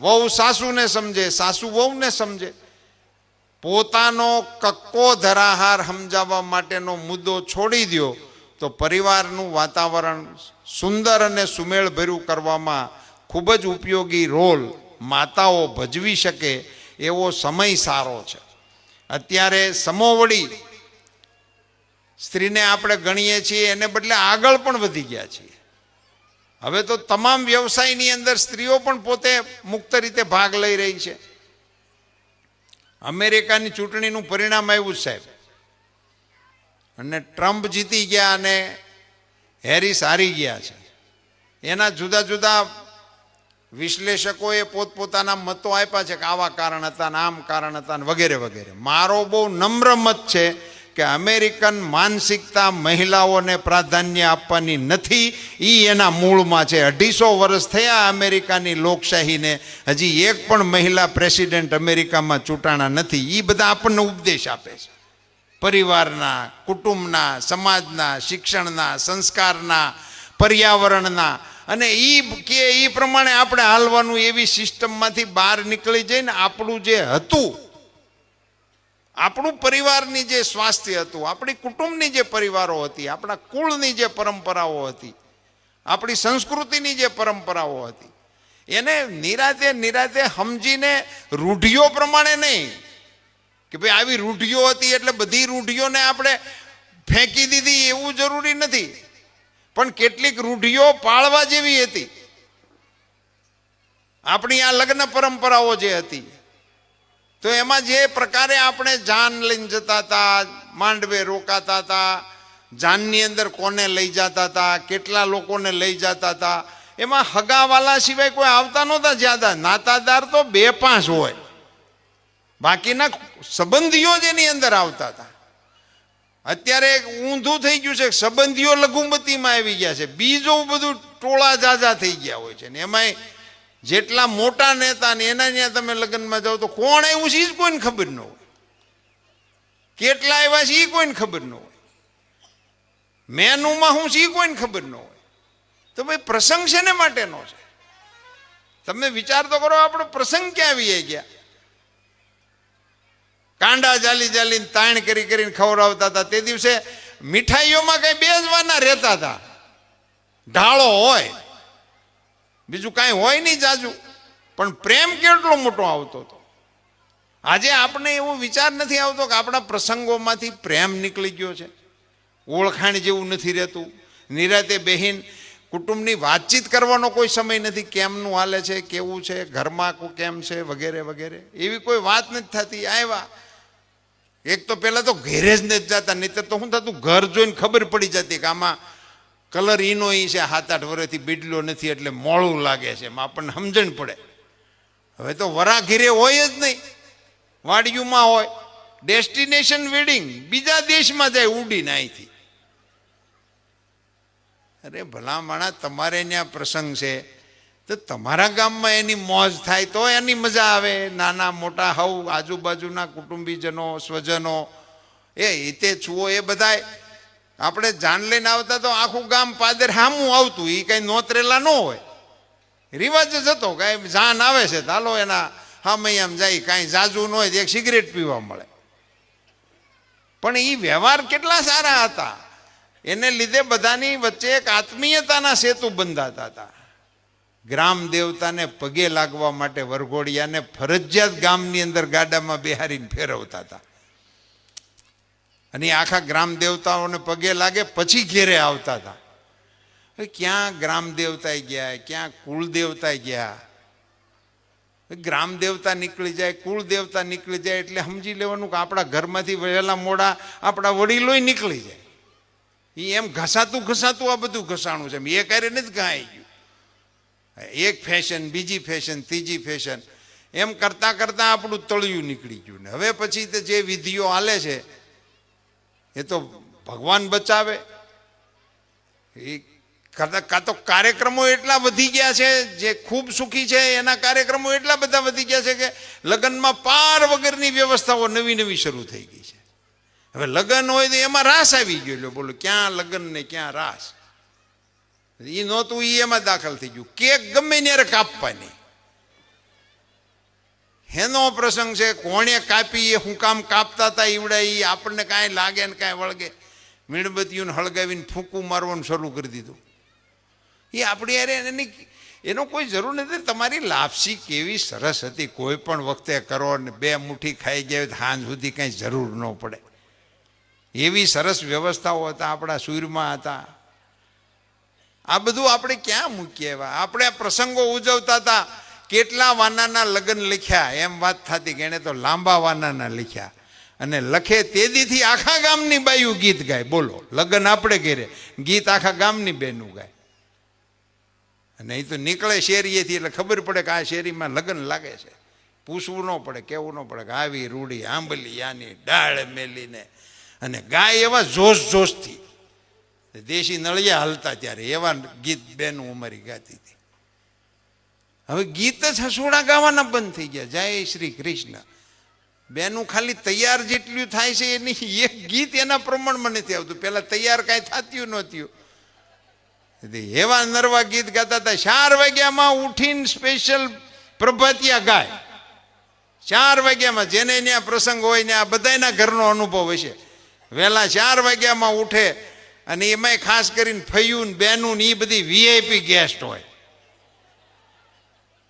વહુ સાસુને સમજે, સાસુ વહુને સમજે. પોતાનો કક્કો ધરાહાર સમજાવવા માટેનો મુદ્દો છોડી દો તો પરિવારનું વાતાવરણ સુંદર અને સુમેળભર્યું કરવામાં ખૂબ જ ઉપયોગી રોલ માતાઓ ભજવી શકે એવો સમય સારો છે. અત્યારે સમોવડી સ્ત્રીને આપણે ગણીએ છીએ, એને બદલે આગળ પણ વધી ગયા છીએ. હવે તો તમામ વ્યવસાયની અંદર સ્ત્રીઓ પણ પોતે મુક્ત રીતે ભાગ લઈ રહી છે. અમેરિકાની ચૂંટણીનું પરિણામ આવ્યું સાહેબ, અને ટ્રમ્પ જીતી ગયા અને હેરિસ હારી ગયા છે. એના જુદા જુદા વિશ્લેષકોએ પોતપોતાના મતો આપ્યા છે કે આવા કારણ હતા ને આમ કારણ હતા ને વગેરે વગેરે. મારો બહુ નમ્ર મત છે કે અમેરિકન માનસિકતા મહિલાઓને પ્રાધાન્ય આપવાની નથી, એ એના મૂળમાં છે. 250 વર્ષ થયા અમેરિકાની લોકશાહીને, હજી એક પણ મહિલા પ્રેસિડેન્ટ અમેરિકામાં ચૂંટાણા નથી. એ બધા આપણને ઉપદેશ આપે છે પરિવારના, કુટુંબના, સમાજના, શિક્ષણના, સંસ્કારના, પર્યાવરણના, અને એ પ્રમાણે આપણે હાલવાનું. એવી સિસ્ટમમાંથી બહાર નીકળી જઈને આપણું જે હતું, આપણું પરિવારની જે સ્વાસ્થ્ય હતું, આપણી કુટુંબની જે પરિવારો હતી, આપણા કુળની જે પરંપરાઓ હતી, આપણી સંસ્કૃતિની જે પરંપરાઓ હતી, એને નિરાતે નિરાતે સમજીને રૂઢિઓ પ્રમાણે નહીં કે ભાઈ આવી રૂઢિઓ હતી એટલે બધી રૂઢિઓને આપણે ફેંકી દીધી, એવું જરૂરી નથી. પણ કેટલીક રૂઢિઓ પાળવા જેવી હતી. આપણી આ લગ્ન પરંપરાઓ જે હતી, તો એમાં જે પ્રકારે આપણે જાન લઈને જતા હતા, માંડવે રોકાતા હતા, જાનની અંદર કોને લઈ જતા હતા, કેટલા લોકોને લઈ જતા હતા, એમાં હગાવાલા સિવાય કોઈ આવતા નહોતા. જ્યાદા નાતાદાર તો 2-5 હોય, બાકીના સંબંધીઓ જ એની અંદર આવતા હતા. અત્યારે ઊંધું થઈ ગયું છે, સંબંધીઓ લઘુમતીમાં આવી ગયા છે, બીજું બધું ટોળા જાજા થઈ ગયા હોય છે. ને એમાંય જેટલા મોટા નેતા ને એના ત્યાં તમે લગ્નમાં જાઓ તો કોણ આવ્યું છે એ જ કોઈને ખબર ન હોય, કેટલા આવ્યા છે એ કોઈને ખબર ન હોય, મેનુમાં શું છે એ કોઈને ખબર ન હોય. તો ભાઈ પ્રસંગ શેને માટેનો છે? તમે વિચાર તો કરો, આપણો પ્રસંગ ક્યાં આવી ગયા? કાંડા જાલી જાલીને તાણ કરી કરીને ખવડાવતા હતા. તે દિવસે મીઠાઈઓમાં કઈ બેસવાના રહેતા હતા, ઢાળો હોય, બીજું કાંઈ હોય નહીં જાજુ, પણ પ્રેમ કેટલો મોટો આવતો હતો. આજે આપણે એવો વિચાર નથી આવતો કે આપણા પ્રસંગોમાંથી પ્રેમ નીકળી ગયો છે, ઓળખાણ જેવું નથી રહેતું. નિરાતે બહેન કુટુંબની વાતચીત કરવાનો કોઈ સમય નથી, કેમનું હાલે છે, કેવું છે, ઘરમાં કેમ છે, વગેરે વગેરે, એવી કોઈ વાત નથી થતી. આવ્યા એક તો પહેલાં તો ઘેરે જ નથી જતા, નહીં તો શું થતું, ઘર જોઈને ખબર પડી જતી કે આમાં કલર ઈનો ઈ છે, 7-8 વર્ષથી બીડલો નથી એટલે મોળું લાગે છે, એમાં આપણને સમજણ પડે. હવે તો વરા ઘેરે હોય જ નહીં, વાડિયુંમાં હોય, ડેસ્ટિનેશન વેડિંગ, બીજા દેશમાં જાય ઉડીને અહીંથી. અરે ભલા માણા, તમારે ત્યાં પ્રસંગ છે તો તમારા ગામમાં એની મોજ થાય તો એની મજા આવે. નાના મોટા હવ આજુબાજુના કુટુંબીજનો, સ્વજનો, એ તે છુઓ, એ બધાય આપણે જાન લઈને આવતા તો આખું ગામ પાદર હામું આવતું. એ કઈ નોતરેલા ન હોય, રિવાજ જ હતો. કાંઈ જાન આવે છે તો હાલો એના હામે આમ જાય, કાંઈ જાજુ ન હોય તો એક સિગરેટ પીવા મળે. પણ એ વ્યવહાર કેટલા સારા હતા, એને લીધે બધાની વચ્ચે એક આત્મીયતાના સેતુ બંધાતા હતા. ગ્રામ દેવતાને પગે લાગવા માટે વરઘોડિયાને ફરજિયાત ગામની અંદર ગાડામાં બેહારીને ફેરવતા હતા, અને આખા ગ્રામ દેવતાઓને પગે લાગે પછી ઘેરે આવતા હતા. ક્યાં ગ્રામ દેવતા ગયા, ક્યાં કુળ દેવતા ગયા. ગ્રામ દેવતા નીકળી જાય, કુળ દેવતા નીકળી જાય એટલે સમજી લેવાનું કે આપણા ઘરમાંથી વહેલા મોડા આપણા વડીલોય નીકળી જાય. એ એમ ઘસાતું ઘસાતું આ બધું ઘસાણું છે, એ કાર્ય નથી ઘાઈ ગયું. એક ફેશન, બીજી ફેશન, ત્રીજી ફેશન, એમ કરતાં કરતાં આપણું તળિયું નીકળી ગયું. ને હવે પછી તો જે વિધિઓ હાલે છે એ તો ભગવાન બચાવે. એ કાં તો કાર્યક્રમો એટલા વધી ગયા છે, જે ખૂબ સુખી છે એના કાર્યક્રમો એટલા બધા વધી ગયા છે કે લગ્નમાં પાર વગરની વ્યવસ્થાઓ નવી નવી શરૂ થઈ ગઈ છે. હવે લગ્ન હોય તો એમાં રાસ આવી ગયો. બોલો, ક્યાં લગ્ન ને ક્યાં રાસ? એ નહોતું એ એમાં દાખલ થઈ ગયું. કેક ગમે ત્યારે કાપવાની, હેનો પ્રસંગ છે, કોણે કાપી, એ હું કામ કાપતા હતા ઈવડે, એ આપણને કાંઈ લાગે ને કાંઈ વળગે, મીણબત્તીઓને હળગાવીને ફૂંકું મારવાનું શરૂ કરી દીધું. એ આપણી યારે એનો કોઈ જરૂર નથી. તમારી લાપસી કેવી સરસ હતી, કોઈ પણ વખતે કરો ને 2 મુઠ્ઠી ખાઈ ગયા સાંજ સુધી કાંઈ જરૂર ન પડે, એવી સરસ વ્યવસ્થાઓ હતા, આપણા સૂરમાં હતા. આ બધું આપણે ક્યાં મૂકીએ? એવા આપણે પ્રસંગો ઉજવતા હતા. કેટલા વાનાના લગ્ન લખ્યા, એમ વાત થતી કે એને તો લાંબા વાનાના લખ્યા. અને લખે તેદીથી આખા ગામની બાયું ગીત ગાય. બોલો, લગ્ન આપણે કરે, ગીત આખા ગામની બેનું ગાય. અને એ તો નીકળે શેરીએથી એટલે ખબર પડે કે આ શેરીમાં લગ્ન લાગે છે. પૂછવું ન પડે, કહેવું ન પડે કે આવી રૂડી આંબલી આની ડાળ મેલીને, અને ગાય એવા જોશ જોશથી, દેશી નળિયા હાલતા ત્યારે એવા ગીત બેનું અમારી ગાતી હતી. હવે ગીત જ હસોડા ગાવાના બંધ થઈ ગયા. જય શ્રી કૃષ્ણ બેનું ખાલી તૈયાર જેટલું થાય છે એની એક ગીત એના પ્રમાણમાં નથી આવતું. પેલા તૈયાર કાંઈ થતું નહોતું. એવા નરવા ગીત ગાતા હતા. 4 વાગ્યામાં ઉઠીને સ્પેશિયલ પ્રભાતિયા ગાય. 4 વાગ્યામાં જેને ત્યાં પ્રસંગ હોય ને, આ બધાના ઘરનો અનુભવ હશે. વહેલા 4 વાગ્યામાં ઉઠે, અને એમાંય ખાસ કરીને ફૈયું બેનું એ બધી વીઆઈપી ગેસ્ટ હોય,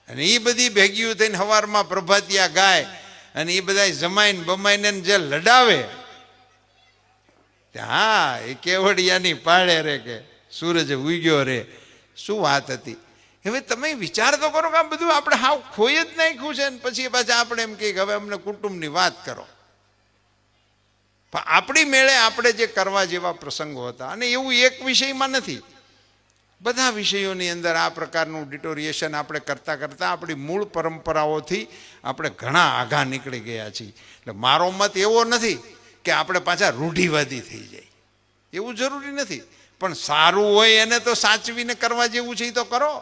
અને એ બધી ભેગીઓ થઈને સવારમાં પ્રભાતિયા ગાય. અને એ બધા જમાઈને બમાઈને જે લડાવે, હા એ કેવડિયાની પાળે રે કે સૂરજ ઉગ્યો રે, શું વાત હતી. હવે તમે વિચાર તો કરો કે આ બધું આપણે હાવ ખોઈ જ નાખ્યું છે. ને પછી પાછા આપણે એમ કહીએ કે હવે અમને કુટુંબની વાત કરો. પણ આપણી મેળે આપણે જે કરવા જેવા પ્રસંગો હતા, અને એવું એક વિષયમાં નથી, બધા વિષયોની અંદર આ પ્રકારનું ડિટોરિએશન આપણે કરતાં કરતાં આપણી મૂળ પરંપરાઓથી આપણે ઘણા આઘા નીકળી ગયા છીએ. એટલે મારો મત એવો નથી કે આપણે પાછા રૂઢિવાદી થઈ જાય, એવું જરૂરી નથી. પણ સારું હોય એને તો સાચવીને કરવા જેવું છે એ તો કરો.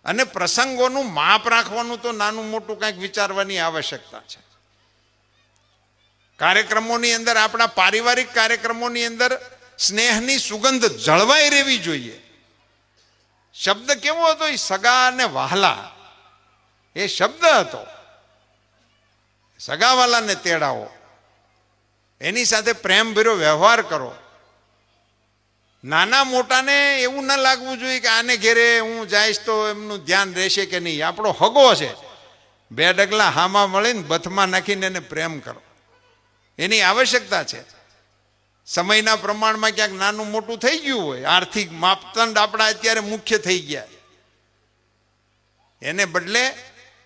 અને પ્રસંગોનું માપ રાખવાનું તો નાનું મોટું કંઈક વિચારવાની આવશ્યકતા છે. કાર્યક્રમોની અંદર, આપણા પારિવારિક કાર્યક્રમોની અંદર સ્નેહની સુગંધ જળવાઈ રહેવી જોઈએ. શબ્દ કેવો હતો? એ સગા અને વહાલા, એ શબ્દ હતો. સગાવાલાને તેડાવો, એની સાથે પ્રેમભર્યો વ્યવહાર કરો. નાના મોટાને એવું ન લાગવું જોઈએ કે આને ઘેરે હું જઈશ તો એમનું ધ્યાન રહેશે કે નહીં. આપણો હગો છે, 2 ડગલા હામાં મળીને બથમાં નાખીને એને પ્રેમ કરો, એની આવશ્યકતા છે. સમયના પ્રમાણમાં ક્યાંક નાનું મોટું થઈ ગયું હોય, આર્થિક માપદંડ આપણા અત્યારે મુખ્ય થઈ ગયા, એને બદલે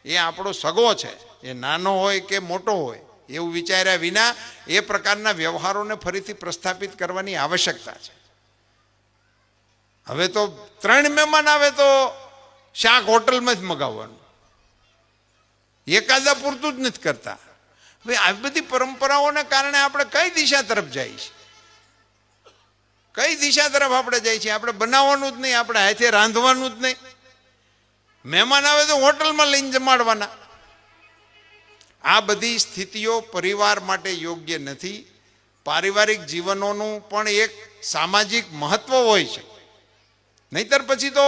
એ આપણો સગો છે, એ નાનો હોય કે મોટો હોય એવું વિચાર્યા વિના એ પ્રકારના વ્યવહારોને ફરીથી પ્રસ્થાપિત કરવાની આવશ્યકતા છે. હવે તો 3 મહેમાન આવે તો શાક હોટલમાં જ મગાવવાનું, એકાદા પૂરતું જ નથી કરતા. ભાઈ આ બધી પરંપરાઓને કારણે આપણે કઈ દિશા તરફ જઈએ છીએ? કઈ દિશા તરફ આપણે જઈએ છીએ? આપણે બનાવવાનું જ નહીં, આપણે હાથે રાંધવાનું જ નહીં. મહેમાન આવે તો હોટલમાં લઈને જમાડવાના. આ બધી સ્થિતિઓ પરિવાર માટે યોગ્ય નથી. પારિવારિક જીવનોનું પણ એક સામાજિક મહત્વ હોય છે. નહીતર પછી તો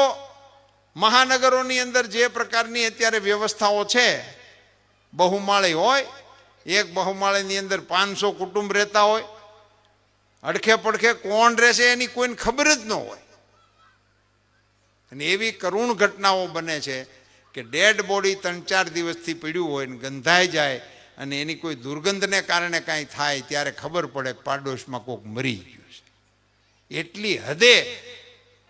મહાનગરોની અંદર જે પ્રકારની અત્યારે વ્યવસ્થાઓ છે, બહુમાળી હોય, એક બહુમાળીની અંદર 500 કુટુંબ રહેતા હોય, અડખે પડખે કોણ રહેશે એની કોઈને ખબર જ ન હોય. અને એવી કરુણ ઘટનાઓ બને છે કે ડેડ બોડી 3-4 દિવસથી પડ્યું હોય ને ગંધાઈ જાય, અને એની કોઈ દુર્ગંધને કારણે કાંઈ થાય ત્યારે ખબર પડે કે પાડોશમાં કોઈક મરી ગયું છે. એટલી હદે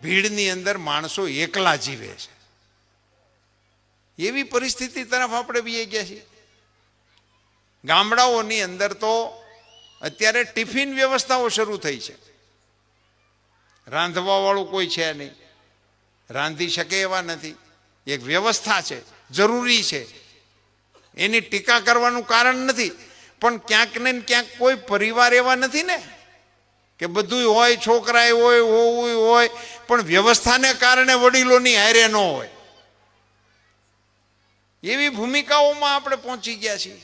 ભીડની અંદર માણસો એકલા જીવે છે. એવી પરિસ્થિતિ તરફ આપણે બી ગયા છીએ. ગામડાઓની અંદર તો અત્યારે ટિફિન વ્યવસ્થાઓ શરૂ થઈ છે. રાંધવાવાળું કોઈ છે નહીં, રાંધી શકે એવા નથી. એક વ્યવસ્થા છે, જરૂરી છે, એની ટીકા કરવાનું કારણ નથી. પણ ક્યાંક ને ક્યાંક કોઈ પરિવાર એવા નથી ને કે બધું હોય, છોકરા હોય, હોવું હોય, પણ વ્યવસ્થાને કારણે વડીલોની હારે ન હોય. એવી ભૂમિકાઓમાં આપણે પહોંચી ગયા છીએ.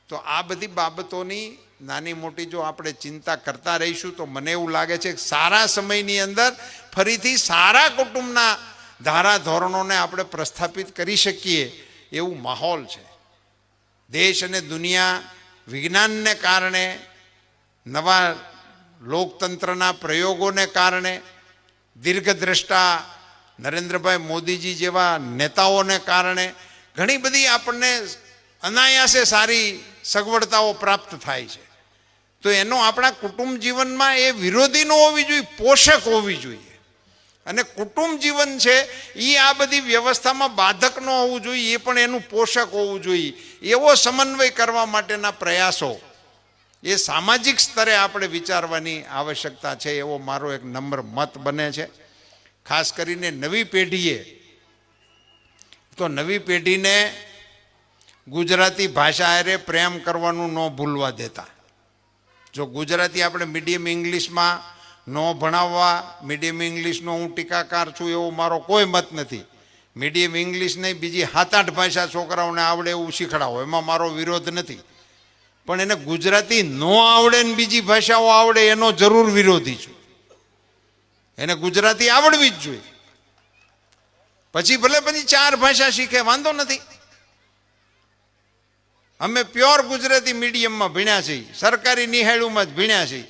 તો આ બધી બાબતોની નાની મોટી જો આપણે ચિંતા કરતા રહીશું તો મને એવું લાગે છે કે સારા સમયની અંદર ફરીથી સારા કુટુંબના ધારા ધોરણોને આપણે પ્રસ્થાપિત કરી શકીએ એવું માહોલ છે. દેશ અને દુનિયા વિજ્ઞાનને કારણે, નવા લોકતંત્રના પ્રયોગોને કારણે, દીર્ઘદ્રષ્ટા નરેન્દ્રભાઈ મોદીજી જેવા નેતાઓને કારણે ઘણી બધી આપણને અનાયાસે સારી સગવડતાઓ પ્રાપ્ત થાય છે. તો એનો આપણા કુટુંબ જીવનમાં એ વિરોધી ન હોવી જોઈએ, પોષક હોવી જોઈએ. અને કુટુંબ જીવન છે એ આ બધી વ્યવસ્થામાં બાધક ન હોવું જોઈએ, એ પણ એનું પોષક હોવું જોઈએ. એવો સમન્વય કરવા માટેના પ્રયાસો એ સામાજિક સ્તરે આપણે વિચારવાની આવશ્યકતા છે, એવો મારો એક નમ્ર મત બને છે. ખાસ કરીને નવી પેઢીએ તો નવી પેઢીને ગુજરાતી ભાષા હારે પ્રેમ કરવાનું ન ભૂલવા દેતા. જો ગુજરાતી આપણે મીડિયમ ઇંગ્લિશમાં ન ભણાવવા, મીડિયમ ઇંગ્લિશનો હું ટીકાકાર છું એવો મારો કોઈ મત નથી. મીડિયમ ઇંગ્લિશ નહીં, બીજી 7-8 ભાષા છોકરાઓને આવડે એવું શીખડાવો, એમાં મારો વિરોધ નથી. પણ એને ગુજરાતી ન આવડે ને બીજી ભાષાઓ આવડે એનો જરૂર વિરોધી છું. એને ગુજરાતી આવડવી જ જોઈએ. પછી ભલે 4 ભાષા શીખે, વાંધો નથી. અમે પ્યોર ગુજરાતી મીડિયમમાં ભણ્યા છીએ, સરકારી નિહાળુમાં જ ભણ્યા છીએ.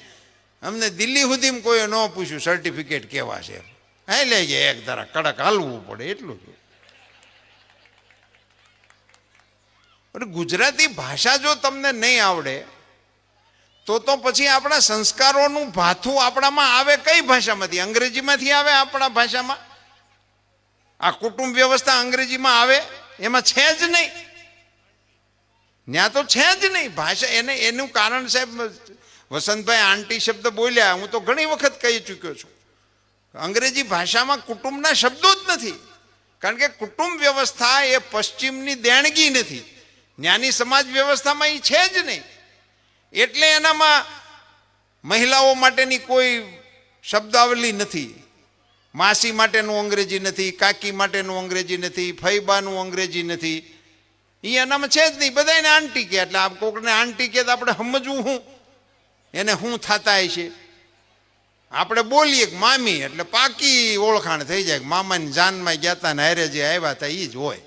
અમને દિલ્હી સુધીમાં કોઈ ન પૂછ્યું સર્ટિફિકેટ કેવા છે. હા લે એક ધારા કડક હાલવું પડે એટલું જ. ગુજરાતી ભાષા જો તમને નહીં આવડે તો પછી આપણા સંસ્કારોનું ભાથું આપણામાં આવે કઈ ભાષામાંથી? અંગ્રેજીમાંથી આવે આપણા ભાષામાં? આ કુટુંબ વ્યવસ્થા અંગ્રેજીમાં આવે? એમાં છે જ નહીં. ત્યાં તો છે જ નહીં ભાષા. એનું કારણ સાહેબ વસંતભાઈ આંટી શબ્દ બોલ્યા, હું તો ઘણી વખત કહી ચૂક્યો છું. અંગ્રેજી ભાષામાં કુટુંબના શબ્દો જ નથી. કારણ કે કુટુંબ વ્યવસ્થા એ પશ્ચિમની દેણગી નથી. જ્ઞાની સમાજ વ્યવસ્થામાં એ છે જ નહીં. એટલે એનામાં મહિલાઓ માટેની કોઈ શબ્દાવલી નથી. માસી માટેનું અંગ્રેજી નથી, કાકી માટેનું અંગ્રેજી નથી, ફઈબાનું અંગ્રેજી નથી. એ એનામાં છે જ નહીં. બધાને આંટી કે એટલે આપ કોકને આંટી કે તો આપણે સમજવું શું એને શું થતા છે. આપણે બોલીએ કે મામી એટલે પાકી ઓળખાણ થઈ જાય. મામાની જાનમાં ગયા હતા ને હારે જે આવ્યા હતા એ જ હોય.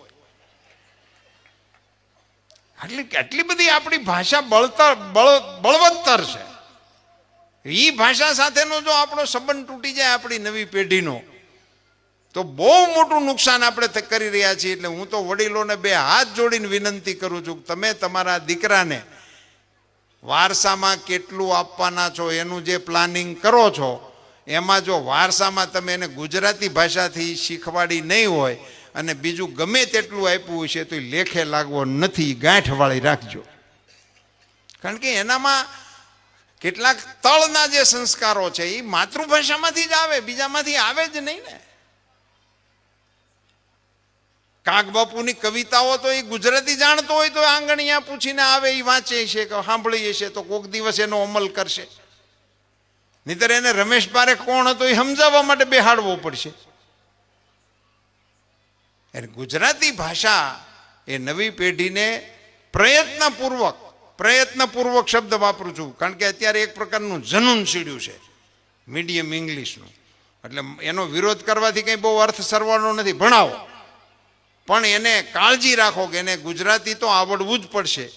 આટલી બધી આપણી ભાષા બળવત્તર છે. એ ભાષા સાથેનો જો આપણો સંબંધ તૂટી જાય આપણી નવી પેઢીનો, તો બહુ મોટું નુકસાન આપણે કરી રહ્યા છીએ. એટલે હું તો વડીલોને 2 હાથ જોડીને વિનંતી કરું છું કે તમે તમારા દીકરાને વારસામાં કેટલું આપવાના છો એનું જે પ્લાનિંગ કરો છો, એમાં જો વારસામાં તમે એને ગુજરાતી ભાષાથી શીખવાડી નહીં હોય અને બીજું ગમે તેટલું આપ્યું હશે તો એ લેખે લાગવો નથી, ગાંઠવાળી રાખજો. કારણ કે એનામાં કેટલાક તળના જે સંસ્કારો છે એ માતૃભાષામાંથી જ આવે, બીજામાંથી આવે જ નહીં ને. કાગબાપુની કવિતાઓ તો એ ગુજરાતી જાણતો હોય તો આંગણિયા પૂછીને આવે, એ વાંચે છે કે સાંભળીએ છે તો કોઈક દિવસ એનો અમલ કરશે. નહીંતર એને રમેશ પારેખ કોણ હતો એ સમજાવવા માટે બેહાડવો પડશે. એટલે ગુજરાતી ભાષા એ નવી પેઢીને પ્રયત્નપૂર્વક શબ્દ વાપરું છું. કારણ કે અત્યારે એક પ્રકારનું જનૂન સીડ્યું છે મીડિયમ ઇંગ્લિશનું. એટલે એનો વિરોધ કરવાથી કંઈ બહુ અર્થ સરવાનો નથી. ભણાવો, પણ એને કાળજી રાખો કે એને ગુજરાતી તો આવડવું જ પડશે,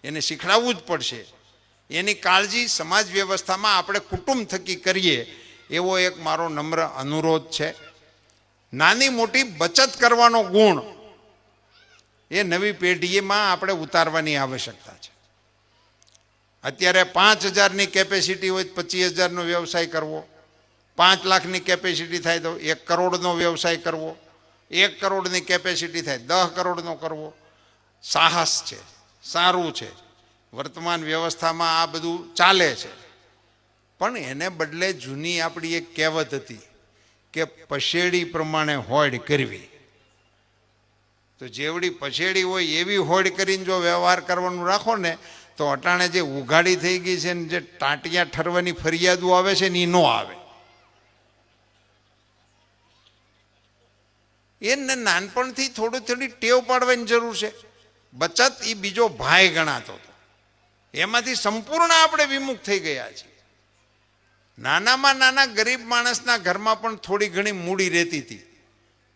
એને શીખડાવવું જ પડશે. એની કાળજી સમાજ વ્યવસ્થામાં આપણે કુટુંબ થકી કરીએ એવો એક મારો નમ્ર અનુરોધ છે. નાની મોટી બચત કરવાનો ગુણ એ નવી પેઢીમાં આપણે ઉતારવાની આવશ્યકતા છે. અત્યારે 5,000ની કેપેસિટી હોય તો 25,000નો વ્યવસાય કરવો, 5 લાખની કેપેસિટી થાય તો 1 કરોડનો વ્યવસાય કરવો, 1 કરોડની કેપેસિટી થાય 10 કરોડનો કરવો. સાહસ છે, સારું છે. વર્તમાન વ્યવસ્થામાં આ બધું ચાલે છે. પણ એને બદલે જૂની આપણી એક કહેવત હતી કે પછેડી પ્રમાણે હોડ કરવી. તો જેવડી પછેડી હોય એવી હોડ કરીને જો વ્યવહાર કરવાનું રાખો ને તો અટાણે જે ઉઘાડી થઈ ગઈ છે ને જે ટાંટિયા ઠરવાની ફરિયાદો આવે છે ને એ ન આવે. એને નાનપણથી થોડી ટેવ પાડવાની જરૂર છે. બચત એ બીજો ભાઈ ગણાતો હતો, એમાંથી સંપૂર્ણ આપણે વિમુખ થઈ ગયા છીએ. નાનામાં નાના ગરીબ માણસના ઘરમાં પણ થોડી ઘણી મૂડી રહેતી હતી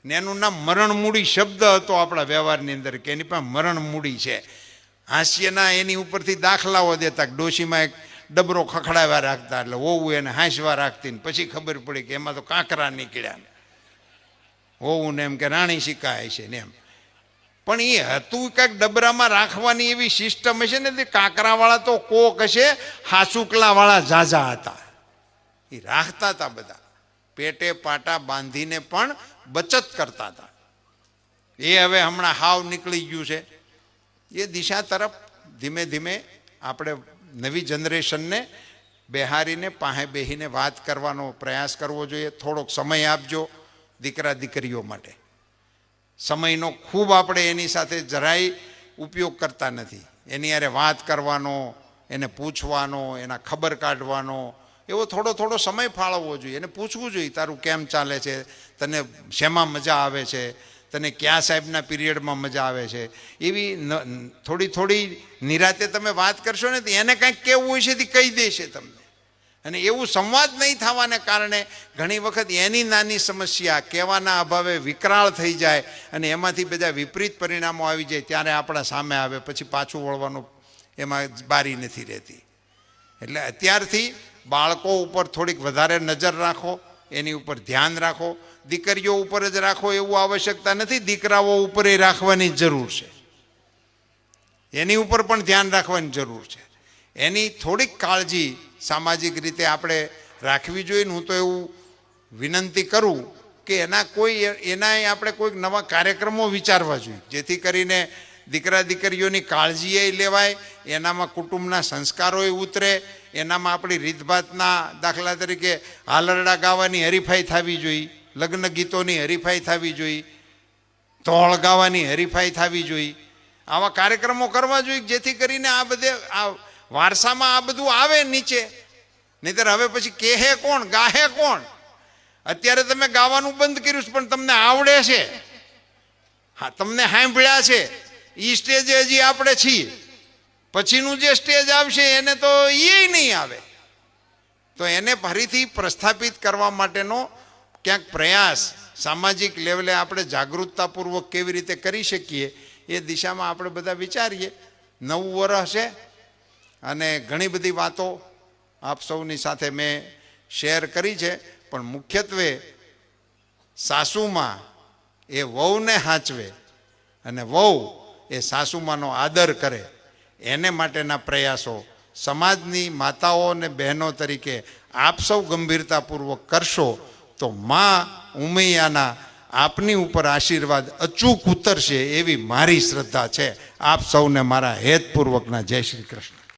ને એનું નામ મરણમૂડી શબ્દ હતો આપણા વ્યવહારની અંદર કે એની પાસે મરણમૂડી છે. હાસ્યના એની ઉપરથી દાખલાઓ દેતા. ડોશીમાં એક ડબરો ખખડાવ્યા રાખતા એટલે હોવું એને હાંસવા રાખતી ને પછી ખબર પડી કે એમાં તો કાંકરા નીકળ્યા. હોવું ને એમ કે રાણી શીખાય છે ને એમ. પણ એ હતું કંઈક ડબરામાં રાખવાની એવી સિસ્ટમ હશે ને. કાંકરાવાળા તો કોક હશે, હાસુકલાવાળા ઝાઝા હતા. એ રાખતા હતા બધા, પેટે પાટા બાંધીને પણ બચત કરતા હતા. એ હવે હમણાં હાવ નીકળી ગયું છે. એ દિશા તરફ ધીમે ધીમે આપણે નવી જનરેશનને બેહારીને પાસે બેહીને વાત કરવાનો પ્રયાસ કરવો જોઈએ. થોડોક સમય આપજો દીકરા દીકરીઓ માટે. સમયનો ખૂબ આપણે એની સાથે જરાય ઉપયોગ કરતા નથી. એની યારે વાત કરવાનો, એને પૂછવાનો, એના ખબર કાઢવાનો એવો થોડો સમય ફાળવવો જોઈએ. એને પૂછવું જોઈએ તારું કેમ ચાલે છે, તને શેમાં મજા આવે છે, તને કયા સાહેબના પીરિયડમાં મજા આવે છે. એવી થોડી નિરાતે તમે વાત કરશો ને તો એને કાંઈક કહેવું હોય છે તે કહી દેશે તમને. અને એવું સંવાદ નહીં થવાને કારણે ઘણી વખત એની નાની સમસ્યા કહેવાના અભાવે વિકરાળ થઈ જાય અને એમાંથી બધા વિપરીત પરિણામો આવી જાય. ત્યારે આપણા સામે આવે પછી પાછું વળવાનું એમાં બારી નથી રહેતી. એટલે અત્યારથી બાળકો ઉપર થોડીક વધારે નજર રાખો, એની ઉપર ધ્યાન રાખો. દીકરીઓ ઉપર જ રાખો એવું આવશ્યકતા નથી, દીકરાઓ ઉપર એ રાખવાની જરૂર છે. એની ઉપર પણ ધ્યાન રાખવાની જરૂર છે. એની થોડીક કાળજી સામાજિક રીતે આપણે રાખવી જોઈએ. હું તો એવું વિનંતી કરું કે એના આપણે કોઈક નવા કાર્યક્રમો વિચારવા જોઈએ જેથી કરીને દીકરા દીકરીઓની કાળજી એ લેવાય, એનામાં કુટુંબના સંસ્કારોય ઉતરે, એનામાં આપણી રીતભાતના દાખલા તરીકે હાલરડા ગાવાની હરીફાઈ થવી જોઈએ, લગ્ન ગીતોની હરીફાઈ થવી જોઈએ, ધોળ ગાવાની હરીફાઈ થવી જોઈએ. આવા કાર્યક્રમો કરવા જોઈએ જેથી કરીને આ વારસામાં આ બધું આવે નીચે. નહીંતર હવે પછી કહે કોણ, ગાહે કોણ? અત્યારે તમે ગાવાનું બંધ કર્યું છે પણ તમને આવડે છે, હા તમને સાંભળ્યા છે. એ સ્ટેજે હજી આપણે છીએ, પછીનું જે સ્ટેજ આવશે એને તો એ નહીં આવે. તો એને ફરીથી પ્રસ્થાપિત કરવા માટેનો ક્યાંક પ્રયાસ સામાજિક લેવલે આપણે જાગૃતતાપૂર્વક કેવી રીતે કરી શકીએ એ દિશામાં આપણે બધા વિચારીએ. નવું વર્ષ છે અને ઘણી બધી વાતો આપ સૌની સાથે મેં શેર કરી છે. પણ મુખ્યત્વે સાસુમાં એ વહુને સાચવે અને વહુ એ સાસુમાનો આદર કરે એને માટેના પ્રયાસો સમાજની માતાઓ અને બહેનો તરીકે આપ સૌ ગંભીરતાપૂર્વક કરશો તો મા ઉમૈયાના આપની ઉપર આશીર્વાદ અચૂક ઉતરશે એવી મારી શ્રદ્ધા છે. આપ સૌને મારા હેતપૂર્વકના જય શ્રી કૃષ્ણ.